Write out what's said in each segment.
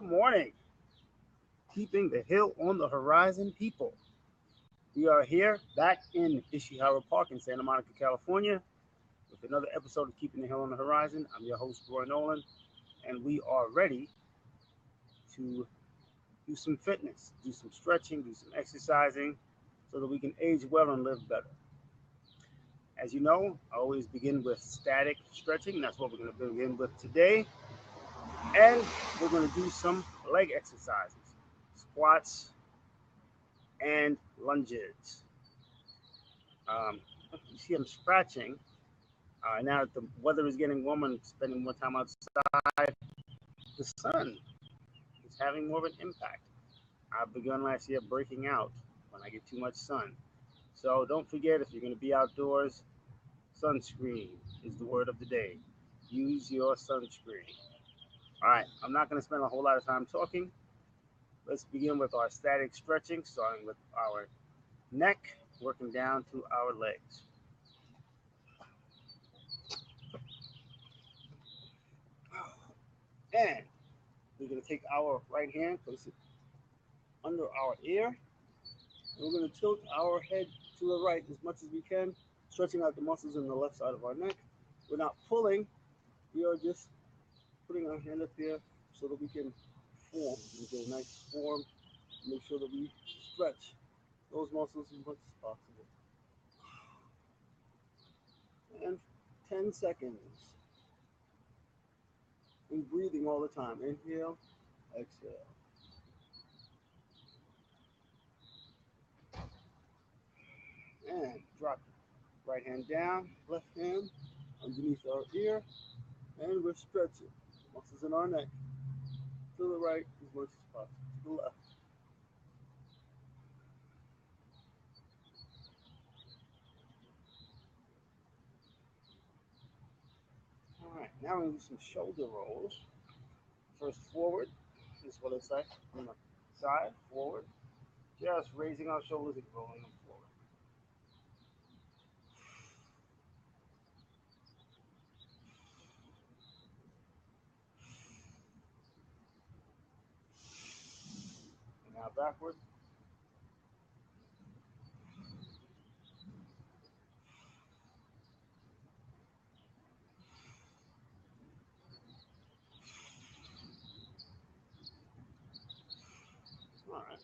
Good morning. Keeping the hill on the horizon, people. We are here back in Isihara Park in Santa Monica, California, with another episode of Keeping the Hill on the Horizon. I'm your host, Roy Nolan, and we are ready to do some fitness, do some stretching, do some exercising, so that we can age well and live better. As you know, I always begin with static stretching. That's what we're going to begin with today. And we're going to do some leg exercises, squats, and lunges. You see I'm scratching. Now that the weather is getting warmer and spending more time outside, the sun is having more of an impact. I've begun last year breaking out when I get too much sun. So don't forget, if you're going to be outdoors, sunscreen is the word of the day. Use your sunscreen. All right, I'm not going to spend a whole lot of time talking. Let's begin with our static stretching, starting with our neck, working down to our legs. And we're going to take our right hand, place it under our ear, and we're going to tilt our head to the right as much as we can, stretching out the muscles in the left side of our neck. We're not pulling, we are just putting our hand up here so that we can form, we get a nice form, make sure that we stretch those muscles as much as possible. And 10 seconds. And breathing all the time. Inhale, exhale. And drop right hand down, left hand underneath our ear, and we're stretching muscles in our neck to the right as much as possible, to the left. All right, now we're going to do some shoulder rolls. First forward, this is what it's like on the side, forward, just raising our shoulders and rolling them forward. And now backward. All right,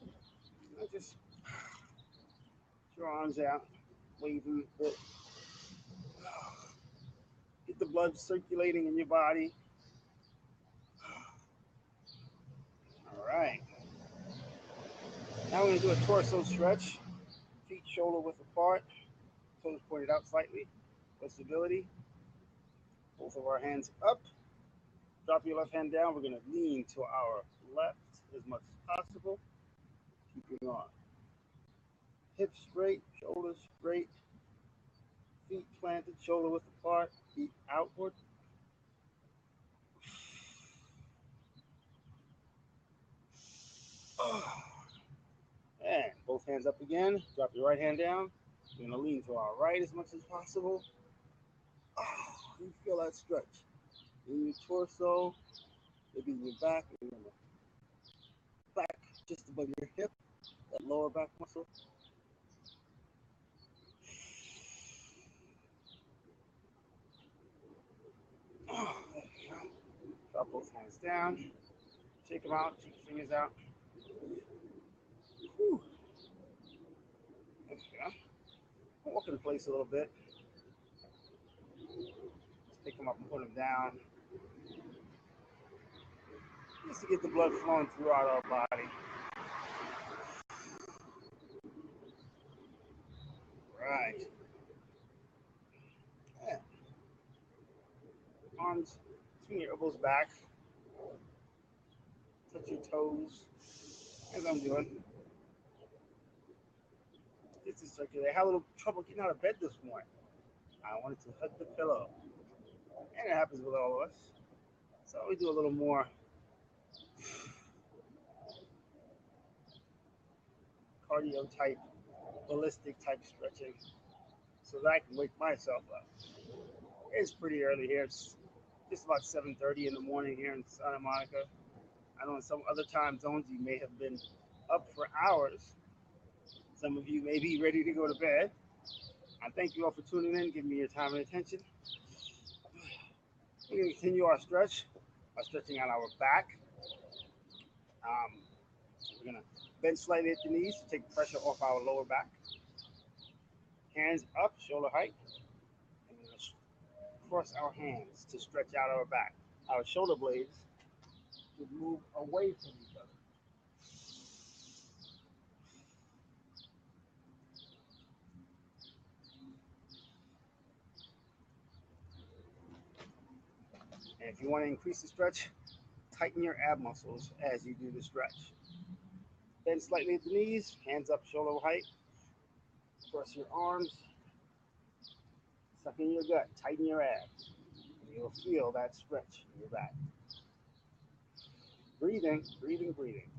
now just your arms out, wave them a bit. Get the blood circulating in your body. All right. Now we're going to do a torso stretch. Feet shoulder width apart, toes pointed out slightly for stability. Both of our hands up. Drop your left hand down. We're going to lean to our left as much as possible. Keeping on. Hips straight, shoulders straight. Feet planted, shoulder width apart, feet outward. And both hands up again. Drop your right hand down. We're going to lean to our right as much as possible. You feel that stretch in your torso, maybe in your back, back just above your hip, that lower back muscle. There you go. Drop both hands down. Shake them out. Shake your fingers out. Whew. There you go. Walk in place a little bit. Just pick them up and put them down. Just to get the blood flowing throughout our body. Right. Yeah. Arms between your elbows back. Touch your toes, as I'm doing. This is circular. I had a little trouble getting out of bed this morning. I wanted to hug the pillow. And it happens with all of us. So we do a little more cardio type, ballistic type stretching so that I can wake myself up. It's pretty early here. It's just about 7:30 in the morning here in Santa Monica. I know in some other time zones you may have been up for hours. Some of you may be ready to go to bed. I thank you all for tuning in, giving me your time and attention. We're going to continue our stretch by stretching out our back. We're going to bend slightly at the knees to take pressure off our lower back. Hands up, shoulder height. And we're going to cross our hands to stretch out our back. Our shoulder blades should move away from each other. And if you want to increase the stretch, tighten your ab muscles as you do the stretch. Bend slightly at the knees, hands up, shoulder height. Cross your arms. Suck in your gut, tighten your abs. And you'll feel that stretch in your back. Breathing, breathing, breathing.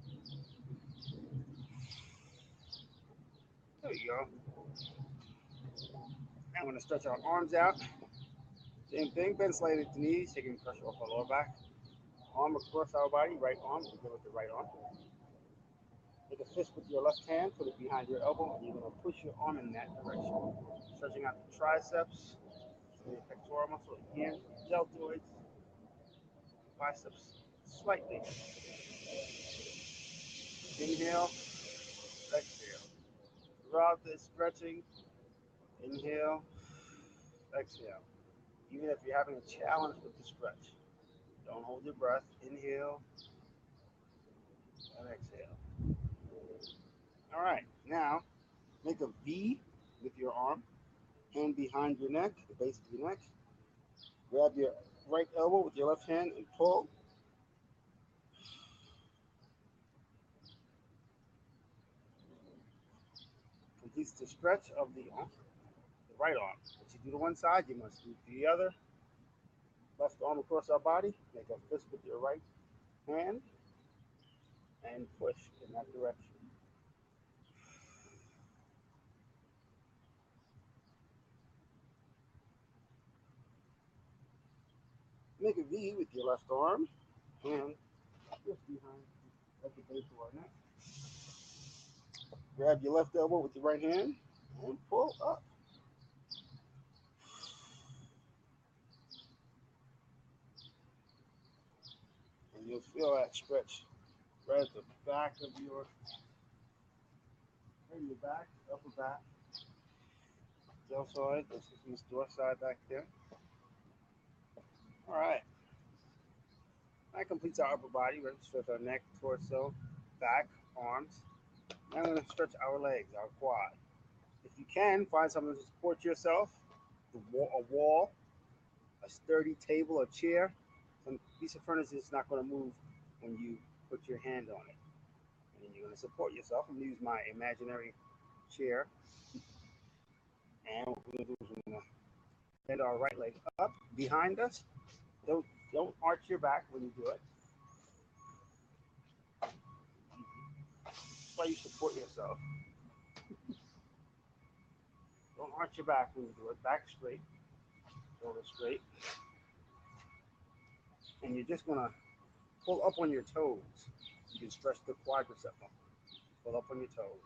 There you go. Now I'm going to stretch our arms out. Same thing, bend slightly at the knees, taking pressure off our lower back. Arm across our body, right arm, begin with the right arm. Make a fist with your left hand, put it behind your elbow, and you're going to push your arm in that direction. Stretching out the triceps, the pectoral muscle, hands, deltoids, biceps slightly. Inhale, exhale. Throughout this stretching, inhale, exhale. Even if you're having a challenge with the stretch, don't hold your breath. Inhale and exhale. All right, now make a V with your arm, hand behind your neck, the base of your neck. Grab your right elbow with your left hand and pull. Completes the stretch of the arm, the right arm. What you do to one side, you must do to the other. Left arm across our body, make a fist with your right hand and push in that direction. Make a V with your left arm, hand just behind at the base of our neck. Grab your left elbow with your right hand and pull up. And you'll feel that stretch right at the back of your, right in your back, upper back, deltoid. This is Miss Dorside back there. All right. That completes our upper body. We're going to stretch our neck, torso, back, arms. Now we're going to stretch our legs, our quad. If you can, find something to support yourself, a wall, a sturdy table, a chair. Some piece of furniture is not going to move when you put your hand on it. And then you're going to support yourself. I'm going to use my imaginary chair. And what we're going to do is we're going to bend our right leg up behind us. Don't arch your back when you do it. That's why you support yourself. Don't arch your back when you do it. Back straight, shoulder straight. And you're just gonna pull up on your toes. You can stretch the quadricep muscle. Pull up on your toes.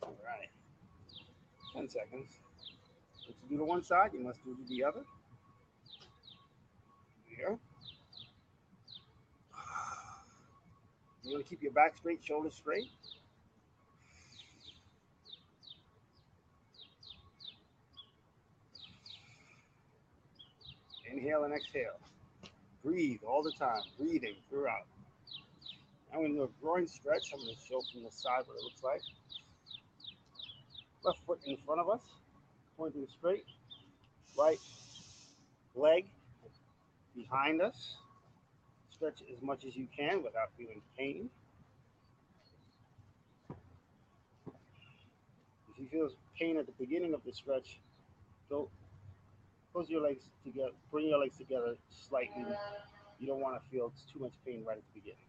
All right. 10 seconds. What you do to one side, you must do to the other. Here. You're going to keep your back straight, shoulders straight. Inhale and exhale. Breathe all the time, breathing throughout. Now we're going to do a groin stretch. I'm going to show from the side what it looks like. Left foot in front of us, pointing straight. Right leg behind us. Stretch as much as you can without feeling pain. If you feel pain at the beginning of the stretch, go close your legs together, bring your legs together slightly. You don't want to feel too much pain right at the beginning.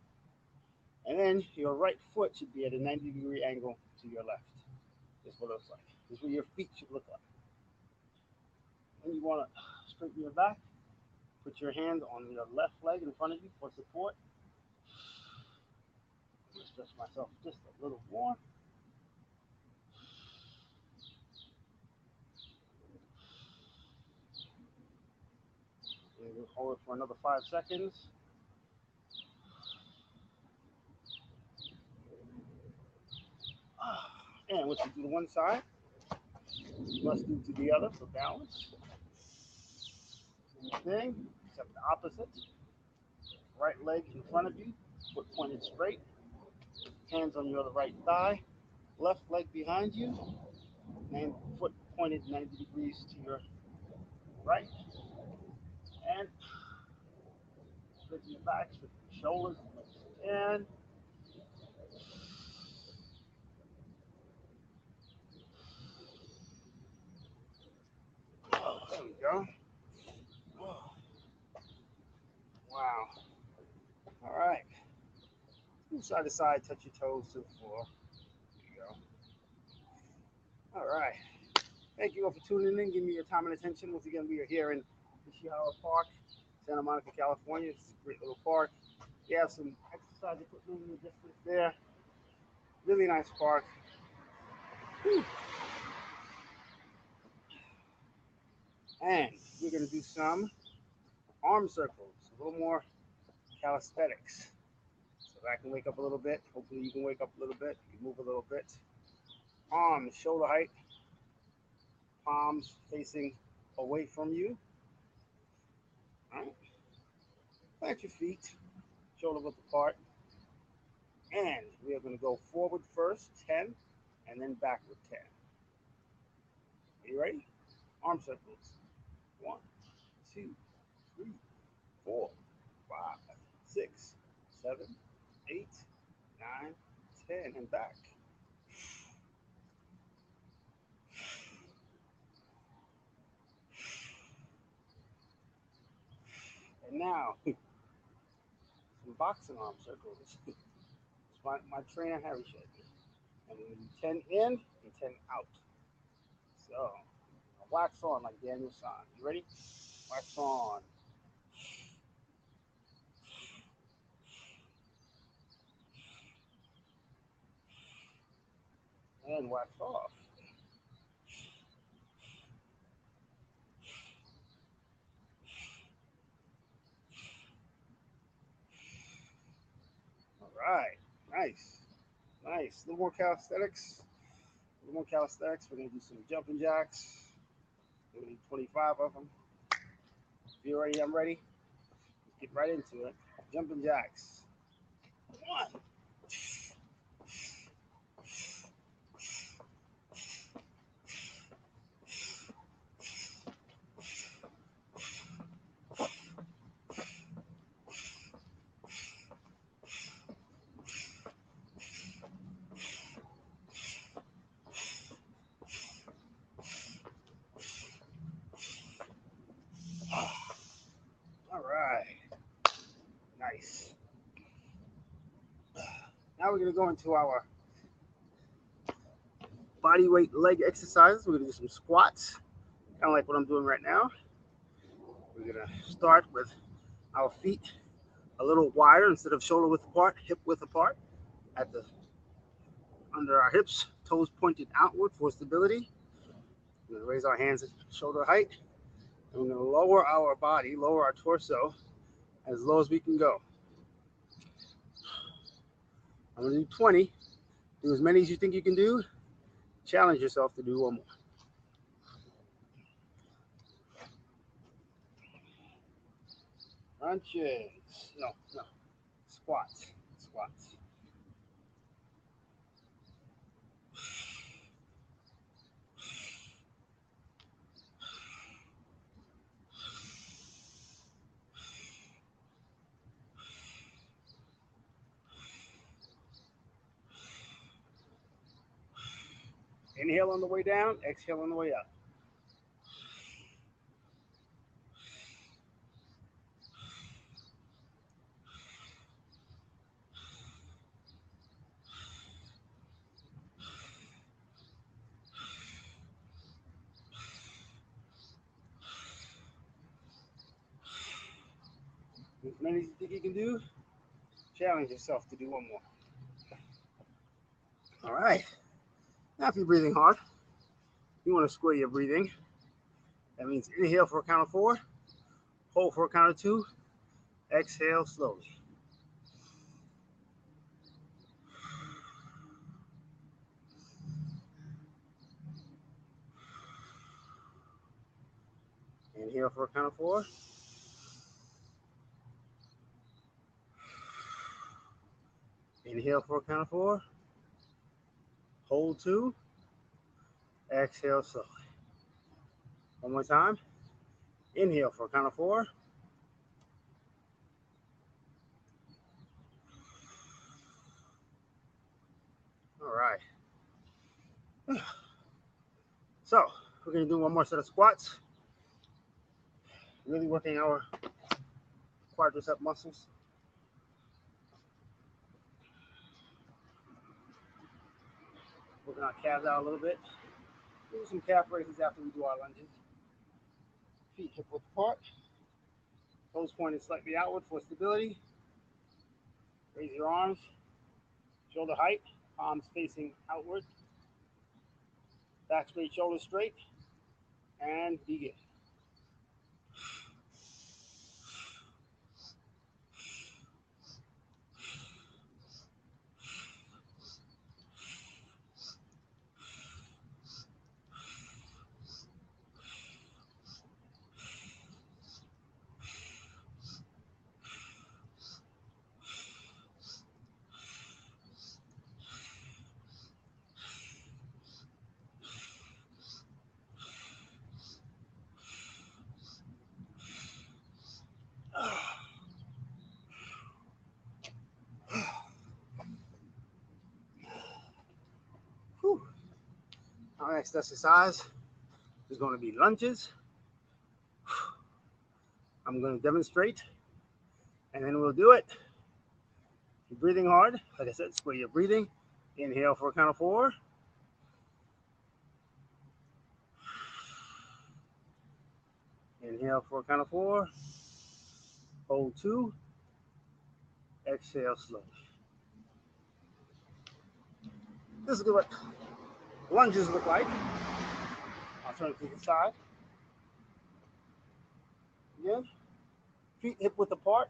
And then your right foot should be at a 90-degree angle to your left. That's what it looks like. This is where your feet should look up. Then you want to straighten your back. Put your hand on your left leg in front of you for support. I'm going to stretch myself just a little more. And we'll hold it for another 5 seconds. And what you do to one side, you must do to the other for balance. Same thing, except the opposite. Right leg in front of you, foot pointed straight. Hands on your right thigh. Left leg behind you, and foot pointed 90 degrees to your right. And straighten your back, straighten your shoulders, and there we go. Oh, wow. All right. Move side to side, touch your toes to the floor. There you go. All right. Thank you all for tuning in. Give me your time and attention. Once again, we are here in Isihara Park, Santa Monica, California. It's a great little park. We have some exercise equipment in the distance there. Really nice park. Whew. And we're going to do some arm circles, a little more calisthenics. So I can wake up a little bit. Hopefully you can wake up a little bit. You can move a little bit. Arms shoulder height. Palms facing away from you. All right. Plant your feet, shoulder width apart. And we are going to go forward first, 10, and then backward 10. Are you ready? Arm circles. 1, 2, 3, 4, 5, 6, 7, 8, 9, 10, and back. And now, some boxing arm circles. It's my trainer, Harry, showed me. And we're going to do 10 in and 10 out. So, wax on like Daniel San. You ready? Wax on. And wax off. All right. Nice. Nice. A little more calisthenics. A little more calisthenics. We're going to do some jumping jacks. We're going to do 25 of them. If you're ready, I'm ready. Let's get right into it. Jumping jacks. 1. All right. Nice. Now we're going to go into our body weight leg exercises. We're going to do some squats, kind of like what I'm doing right now. We're going to start with our feet a little wider instead of shoulder width apart, hip width apart at the under our hips, toes pointed outward for stability. We're going to raise our hands at shoulder height. And we're going to lower our body, lower our torso as low as we can go. I'm going to do 20. Do as many as you think you can do. Challenge yourself to do one more. Crunches. No. Squats. Squats. Inhale on the way down, exhale on the way up. As many as you think you can do, challenge yourself to do one more. All right. Now, if you're breathing hard, you want to square your breathing. That means inhale for a count of 4, hold for a count of 2, exhale slowly. Inhale for a count of 4. Inhale for a count of 4. Hold 2. Exhale slowly. One more time. Inhale for a count of 4. All right. So we're going to do one more set of squats. Really working our quadricep muscles. Working our calves out a little bit. Do some calf raises after we do our lunges. Feet hip width apart. Toes pointed slightly outward for stability. Raise your arms. Shoulder height. Palms facing outward. Back straight, shoulders straight. And begin. Our next exercise is going to be lunges. I'm going to demonstrate, and then we'll do it. If you're breathing hard, like I said, square your breathing. Inhale for a count of 4. Inhale for a count of 4. Hold 2. Exhale slowly. This is what lunges look like. I'll turn it to the side. Again, feet hip width apart.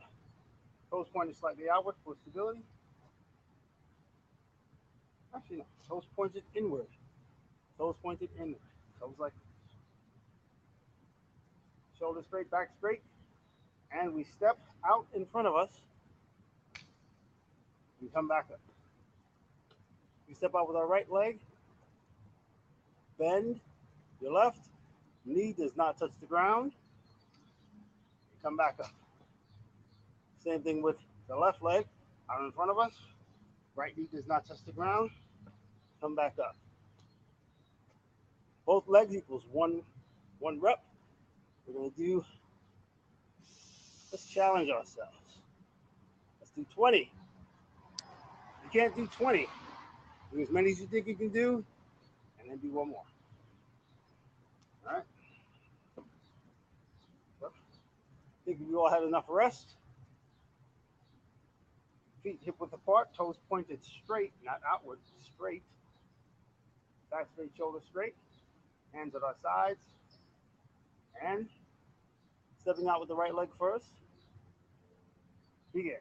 Toes pointed slightly outward for stability. Actually, no. Toes pointed inward. Toes pointed inward. Toes like this. Shoulders straight, back straight. And we step out in front of us. And come back up. We step out with our right leg. Bend your left. Knee does not touch the ground. Come back up. Same thing with the left leg out in front of us. Right knee does not touch the ground. Come back up. Both legs equals one rep. We're going to do, let's challenge ourselves. Let's do 20. You can't do 20. Do as many as you think you can do, and then do one more. All right? So, I think we all had enough rest. Feet hip width apart, toes pointed straight, not outward, straight. Back straight, shoulders straight. Hands at our sides. And stepping out with the right leg first. Begin.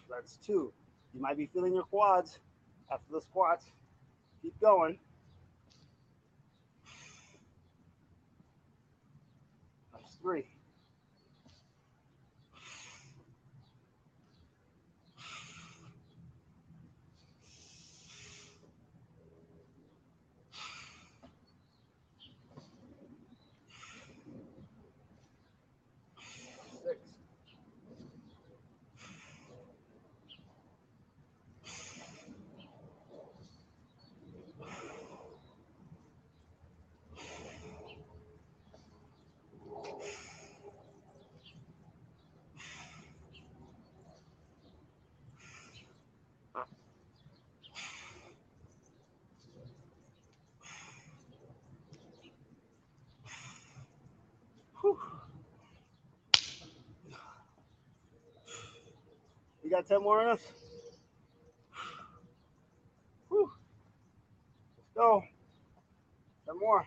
That's 2. You might be feeling your quads after the squats. Keep going. That's 3. 6. 7. got 10 more in us? Whew. Let's go. 10 more.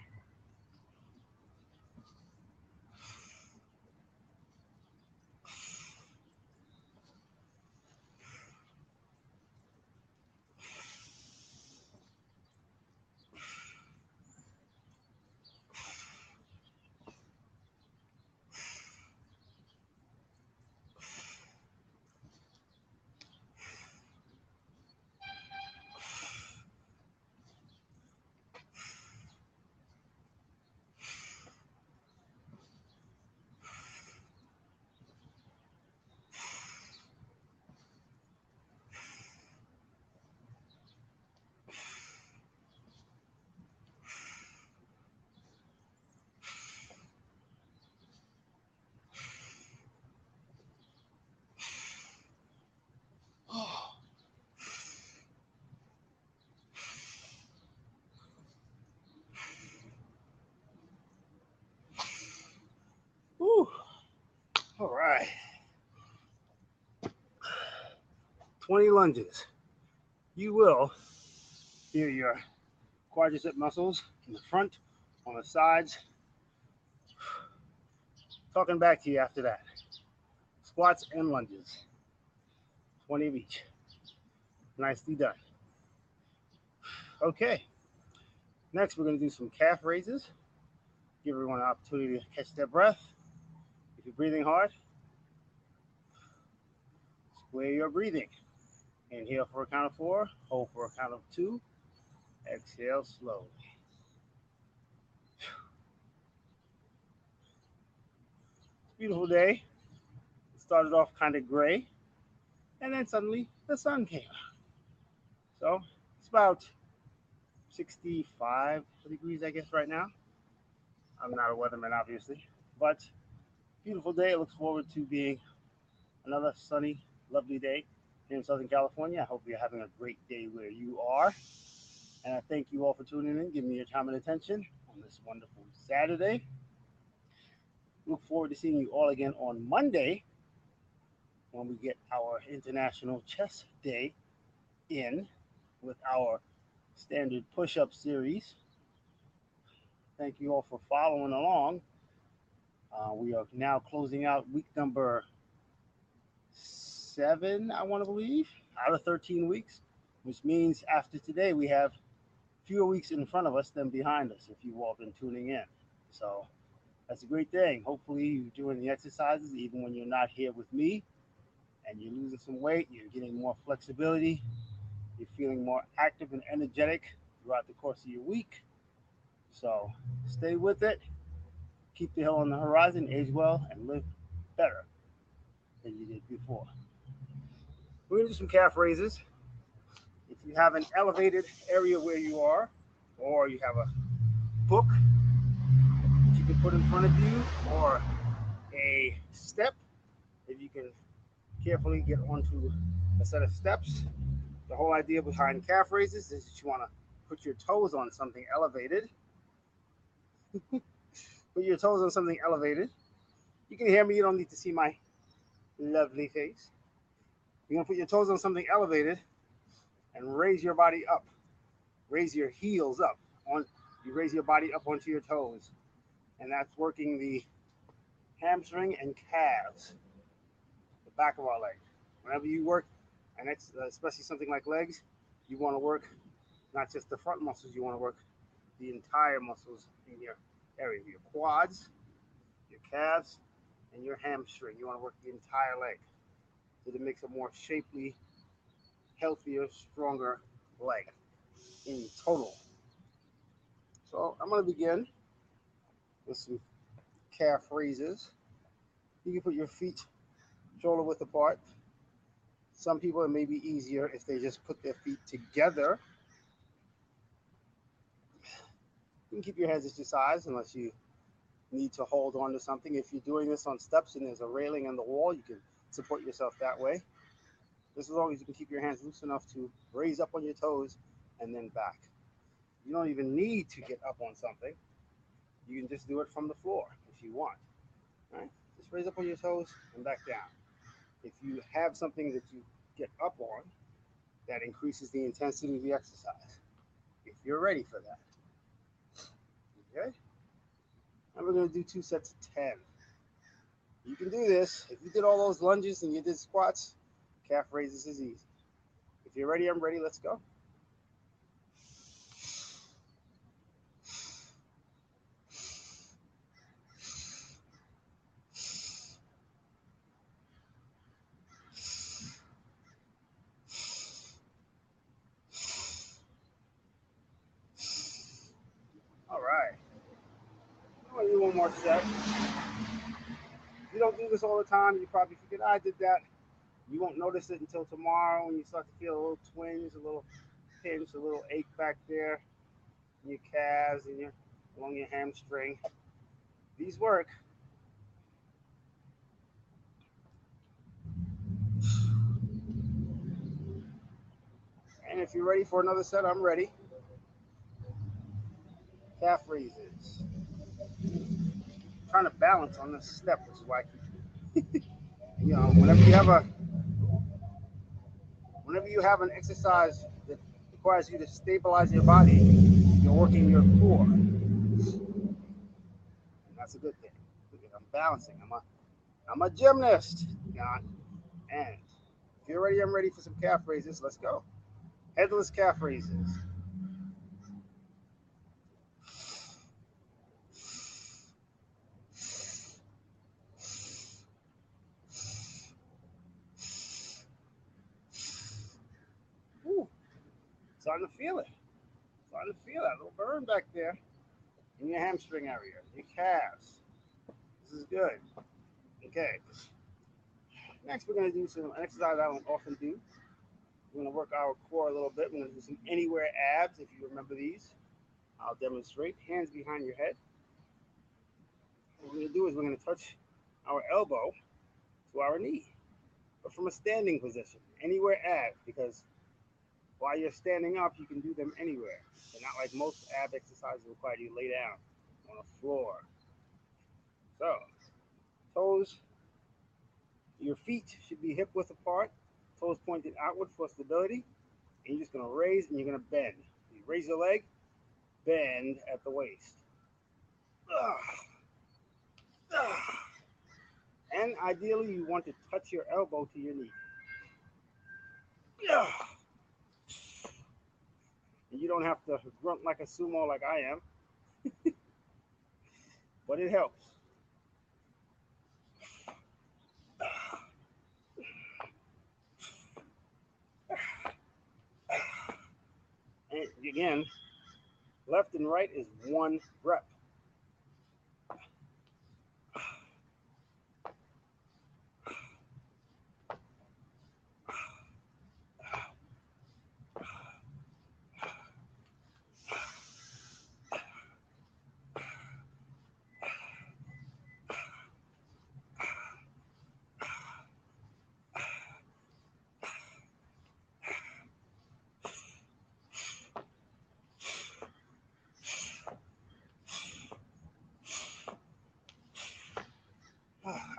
Whew. All right. 20 lunges. You will feel your quadricep muscles in the front, on the sides. Talking back to you after that. Squats and lunges. 20 of each. Nicely done. Okay. Next, we're going to do some calf raises. Give everyone an opportunity to catch their breath. If you're breathing hard, square your breathing. Inhale for a count of 4, hold for a count of 2, exhale slowly. It's a beautiful day. It started off kind of gray, and then suddenly the sun came out. So it's about 65 degrees, I guess, right now. I'm not a weatherman, obviously, but beautiful day. I look forward to being another sunny, lovely day here in Southern California. I hope you're having a great day where you are. And I thank you all for tuning in, giving me your time and attention on this wonderful Saturday. Look forward to seeing you all again on Monday when we get our International Chess Day in with our standard push-up series. Thank you all for following along. We are now closing out week number 7, I want to believe, out of 13 weeks, which means after today we have fewer weeks in front of us than behind us if you've all been tuning in. So that's a great thing. Hopefully you're doing the exercises even when you're not here with me and you're losing some weight, you're getting more flexibility, you're feeling more active and energetic throughout the course of your week. So stay with it. Keep the hill on the horizon, age well, and live better than you did before. We're going to do some calf raises. If you have an elevated area where you are, or you have a book that you can put in front of you, or a step that you can carefully get onto a set of steps. The whole idea behind calf raises is that you want to put your toes on something elevated. Put your toes on something elevated. You can hear me, you don't need to see my lovely face. You're going to put your toes on something elevated and raise your body up. Raise your heels up. You raise your body up onto your toes. And that's working the hamstring and calves, the back of our leg. Whenever you work, and especially something like legs, you want to work not just the front muscles, you want to work the entire muscles in your area, your quads, your calves, and your hamstring. You want to work the entire leg so that it makes a more shapely, healthier, stronger leg in total. So I'm going to begin with some calf raises. You can put your feet shoulder width apart. Some people, it may be easier if they just put their feet together. You can keep your hands at your sides unless you need to hold on to something. If you're doing this on steps and there's a railing on the wall, you can support yourself that way. Just as long as you can keep your hands loose enough to raise up on your toes and then back. You don't even need to get up on something. You can just do it from the floor if you want. Right? Just raise up on your toes and back down. If you have something that you get up on that increases the intensity of the exercise. If you're ready for that. Okay? And we're going to do 2 sets of 10. You can do this. If you did all those lunges and you did squats, calf raises is easy. If you're ready, I'm ready. Let's go. All right. I'm going to do one more set. If you don't do this all the time, you probably forget I did that. You won't notice it until tomorrow when you start to feel a little twinge, a little pinch, a little ache back there in your calves and along your hamstring. These work. And if you're ready for another set, I'm ready. Calf raises. I'm trying to balance on this step, which is why I keep, whenever you have an exercise that requires you to stabilize your body, you're working your core. And that's a good thing. I'm balancing. I'm a gymnast. And if you're ready, I'm ready for some calf raises. Let's go. Headless calf raises. Ooh, starting to feel it. Starting to feel that little burn back there in your hamstring area, your calves. This is good. Okay. Next, we're going to do some exercise I don't often do. We're going to work our core a little bit. We're going to do some anywhere abs, if you remember these. I'll demonstrate. Hands behind your head. What we're going to do is we're going to touch our elbow to our knee, but from a standing position. Anywhere ab, because while you're standing up, you can do them anywhere. They're not like most ab exercises require you to lay down on a floor. So, toes, your feet should be hip width apart, toes pointed outward for stability, and you're just going to raise and you're going to bend. You raise your leg, bend at the waist. And ideally, you want to touch your elbow to your knee. And you don't have to grunt like a sumo like I am, but it helps. And again, left and right is 1 rep.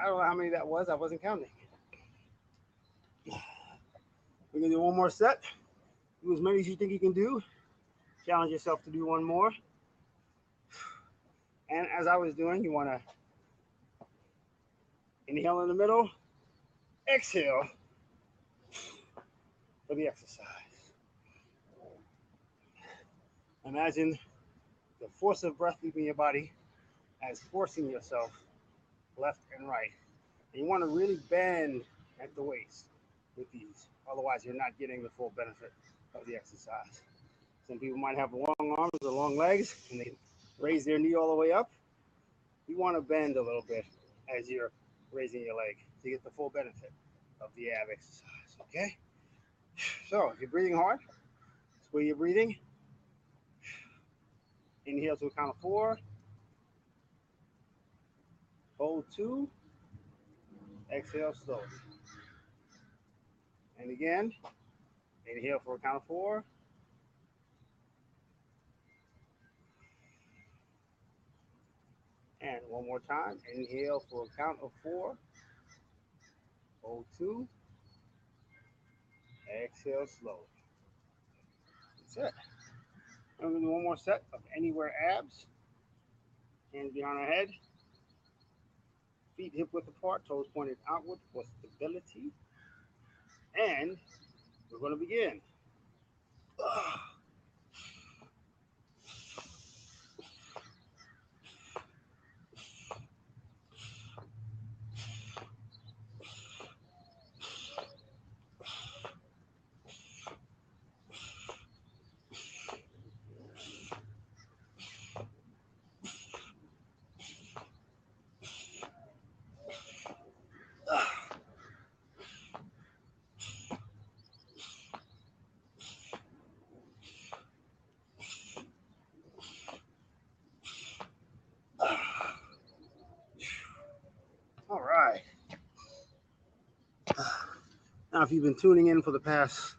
I don't know how many that was. I wasn't counting. We're going to do one more set. Do as many as you think you can do. Challenge yourself to do one more. And as I was doing, you want to inhale in the middle, exhale for the exercise. Imagine the force of breath leaving your body as forcing yourself left and right. And you want to really bend at the waist with these. Otherwise, you're not getting the full benefit of the exercise. Some people might have long arms or long legs, and they raise their knee all the way up. You want to bend a little bit as you're raising your leg to get the full benefit of the ab exercise, okay? So if you're breathing hard, square your breathing. Inhale to a count of 4. Hold 2. Exhale slowly. And again, inhale for a count of 4. And one more time, inhale for a count of 4. Hold 2. Exhale slowly. That's it. I'm going to do one more set of anywhere abs. Hands behind our head. Feet hip width apart, toes pointed outward for stability. And we're going to begin. All right. Now, if you've been tuning in for the past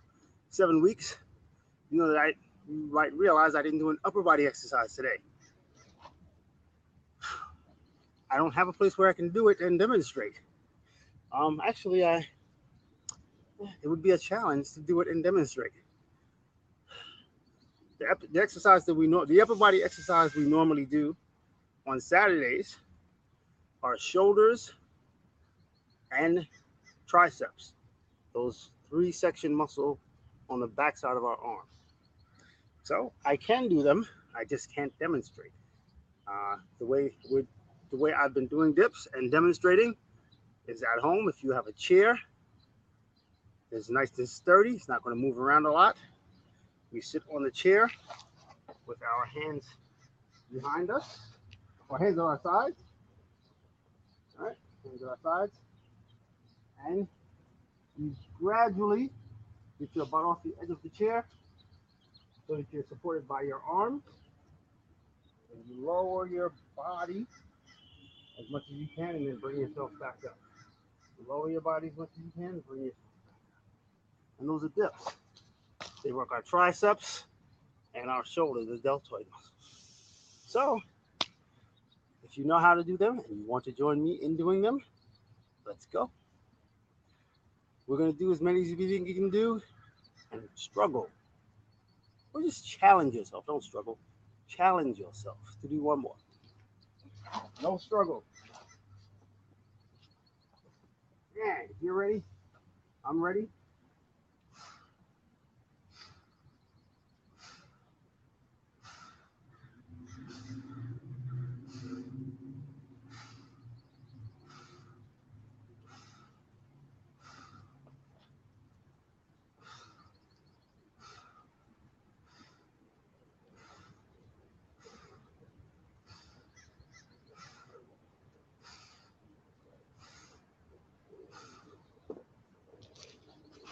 7 weeks, you know that you might realize I didn't do an upper body exercise today. I don't have a place where I can do it and demonstrate. Actually, it would be a challenge to do it and demonstrate. The exercise that the upper body exercise we normally do on Saturdays are shoulders and triceps. Those 3-section muscle on the backside of our arm. So I can do them, I just can't demonstrate. The way I've been doing dips and demonstrating is at home. If you have a chair, it's nice and sturdy. It's not going to move around a lot. We sit on the chair with our hands behind us, or hands on our sides. All right, hands on our sides, and you gradually get your butt off the edge of the chair so that you're supported by your arms, and you lower your body as much as you can, and then bring yourself back up. Lower your body as much as you can and bring it. And those are dips. They work our triceps and our shoulders, the deltoid muscles. So, if you know how to do them and you want to join me in doing them, let's go. We're going to do as many as you think you can do and struggle. Or just challenge yourself. Don't struggle. Challenge yourself to do one more. No struggle. Yeah, you ready? I'm ready.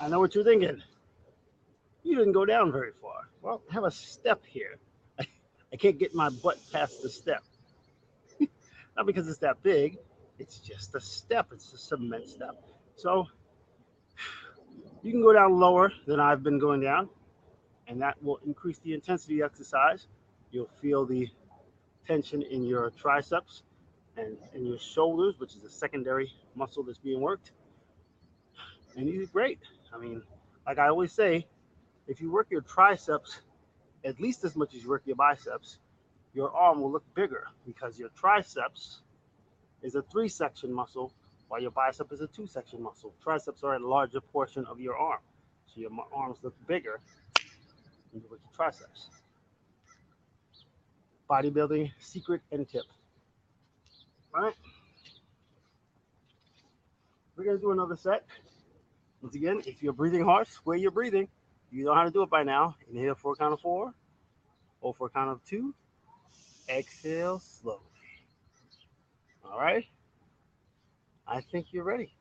I know what you're thinking. You didn't go down very far. Well, I have a step here. I can't get my butt past the step. Not because it's that big, it's just a step. It's a cement step. So you can go down lower than I've been going down, and that will increase the intensity exercise. You'll feel the tension in your triceps and in your shoulders, which is a secondary muscle that's being worked. And these are great. I mean, like I always say, if you work your triceps at least as much as you work your biceps, your arm will look bigger because your triceps is a 3-section muscle while your bicep is a 2-section muscle. Triceps are a larger portion of your arm. So your arms look bigger when you work your triceps. Bodybuilding secret and tip. All right. We're going to do another set. Once again, if you're breathing hard, square your breathing. You know how to do it by now. Inhale for a count of 4. Hold for a count of 2. Exhale slowly. All right. I think you're ready.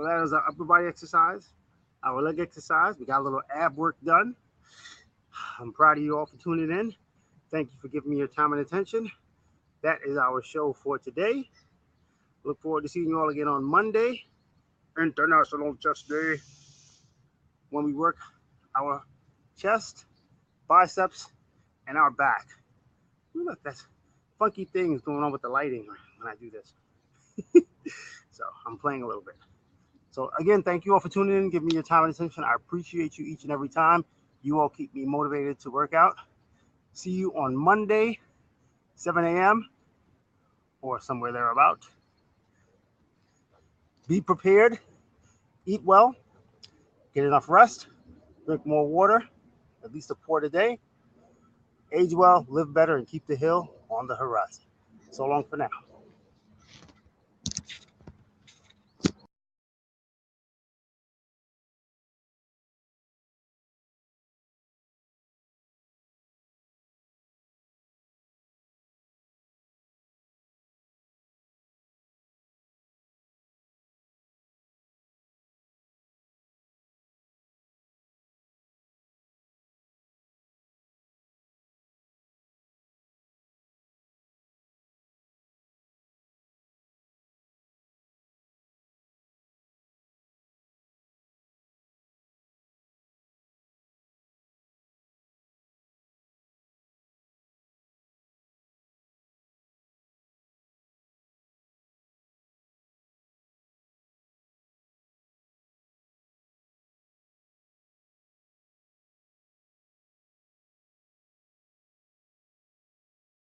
So that is our upper body exercise, our leg exercise. We got a little ab work done. I'm proud of you all for tuning in. Thank you for giving me your time and attention. That is our show for today. Look forward to seeing you all again on Monday, International Chest Day, when we work our chest, biceps, and our back. Look, that's funky things going on with the lighting when I do this. So I'm playing a little bit. So again, thank you all for tuning in, giving me your time and attention. I appreciate you each and every time. You all keep me motivated to work out. See you on Monday, 7 a.m. or somewhere thereabout. Be prepared, eat well, get enough rest, drink more water, at least a quart a day. Age well, live better, and keep the hill on the horizon. So long for now.